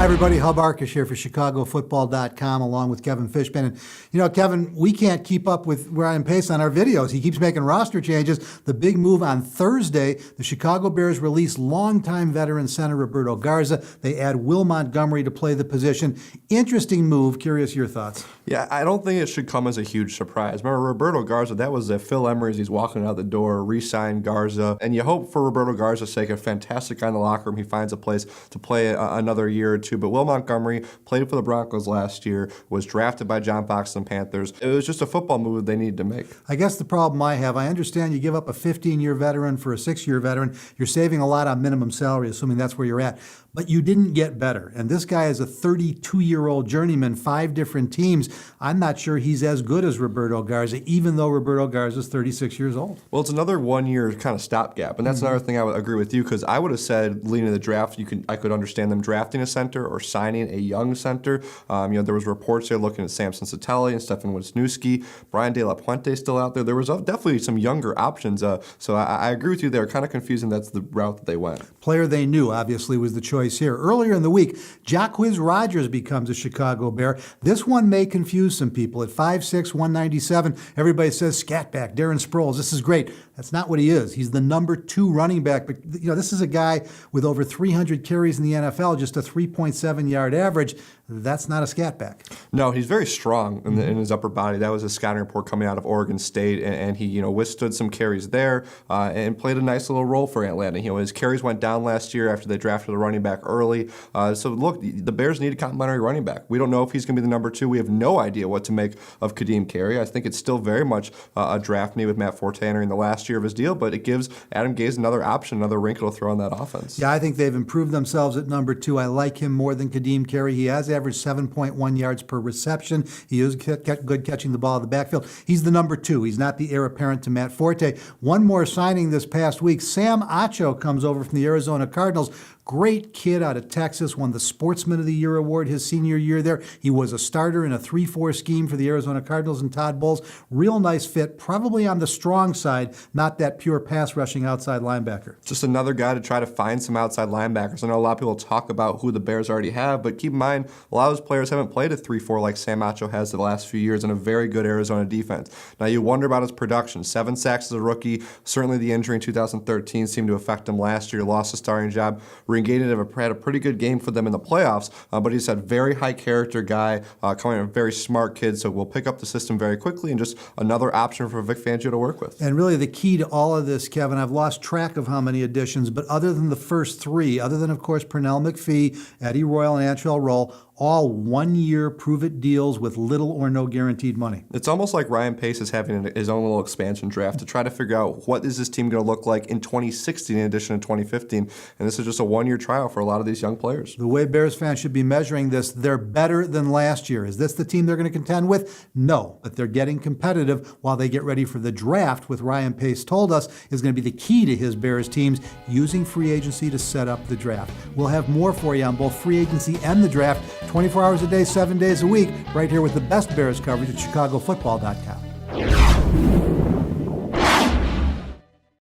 Hi, everybody. Hub Arkush here for ChicagoFootball.com along with Kevin Fishbain. And, Kevin, we can't keep up with Ryan Pace on our videos. He keeps making roster changes. The big move on Thursday, the Chicago Bears release longtime veteran center Roberto Garza. They add Will Montgomery to play the position. Interesting move. Curious your thoughts. Yeah, I don't think it should come as a huge surprise. Remember, Roberto Garza, that was Phil Emery as he's walking out the door, re-signed Garza. And you hope for Roberto Garza's sake, a fantastic guy in the locker room, he finds a place to play another year or two. But Will Montgomery played for the Broncos last year, was drafted by John Fox and Panthers. It was just a football move they needed to make. I guess the problem I have, I understand you give up a 15-year veteran for a 6-year veteran. You're saving a lot on minimum salary, assuming that's where you're at. But you didn't get better. And this guy is a 32-year-old journeyman, 5 different teams. I'm not sure he's as good as Roberto Garza, even though Roberto Garza is 36 years old. Well, it's another 1-year kind of stopgap. And that's another thing I would agree with you, because I would have said leading to the draft, I could understand them drafting a center or signing a young center. There was reports there looking at Samson Sattelli and Stefan Wisniewski. Brian De La Puente still out there. There was definitely some younger options. So I agree with you there. Kind of confusing that's the route that they went. Player they knew, obviously, was the choice here. Earlier in the week, Jacquizz Rodgers becomes a Chicago Bear. This one may confuse some people. At 5'6", 197, everybody says, scat back, Darren Sproles, this is great. That's not what he is. He's the number 2 running back. But, this is a guy with over 300 carries in the NFL, just a 3.7-yard average. That's not a scat back. No, he's very strong in his upper body. That was a scouting report coming out of Oregon State, and he withstood some carries there and played a nice little role for Atlanta. His carries went down last year after they drafted a running back early. So look, the Bears need a complimentary running back. We don't know if he's going to be the number 2. We have no idea what to make of Kadeem Carey. I think it's still very much a draft need with Matt Forte entering the last year of his deal, but it gives Adam Gase another option, another wrinkle to throw on that offense. Yeah, I think they've improved themselves at number 2. I like him more than Kadeem Carey. He has averaged 7.1 yards per reception. He is good catching the ball in the backfield. He's the number 2. He's not the heir apparent to Matt Forte. One more signing this past week. Sam Acho comes over from the Arizona Cardinals. Great kid out of Texas, won the Sportsman of the Year award his senior year there. He was a starter in a 3-4 scheme for the Arizona Cardinals and Todd Bowles. Real nice fit, probably on the strong side, not that pure pass rushing outside linebacker. Just another guy to try to find some outside linebackers. I know a lot of people talk about who the Bears already have, but keep in mind, a lot of those players haven't played a 3-4 like Sam Acho has the last few years in a very good Arizona defense. Now you wonder about his production. 7 sacks as a rookie. Certainly the injury in 2013 seemed to affect him last year. Lost a starting job. Regained it, had a pretty good game for them in the playoffs, but he's a very high character guy, coming a very smart kid, so will pick up the system very quickly and just another option for Vic Fangio to work with. And really the key to all of this, Kevin, I've lost track of how many additions, but other than the first 3, other than, of course, Pernell McPhee, Eddie Royal, and Antrell Roll, all 1-year prove-it deals with little or no guaranteed money. It's almost like Ryan Pace is having his own little expansion draft to try to figure out what is this team going to look like in 2016 in addition to 2015. And this is just a 1-year trial for a lot of these young players. The way Bears fans should be measuring this, they're better than last year. Is this the team they're going to contend with? No, but they're getting competitive while they get ready for the draft, with Ryan Pace told us is going to be the key to his Bears teams, using free agency to set up the draft. We'll have more for you on both free agency and the draft, 24 hours a day, 7 days a week, right here with the best Bears coverage at ChicagoFootball.com.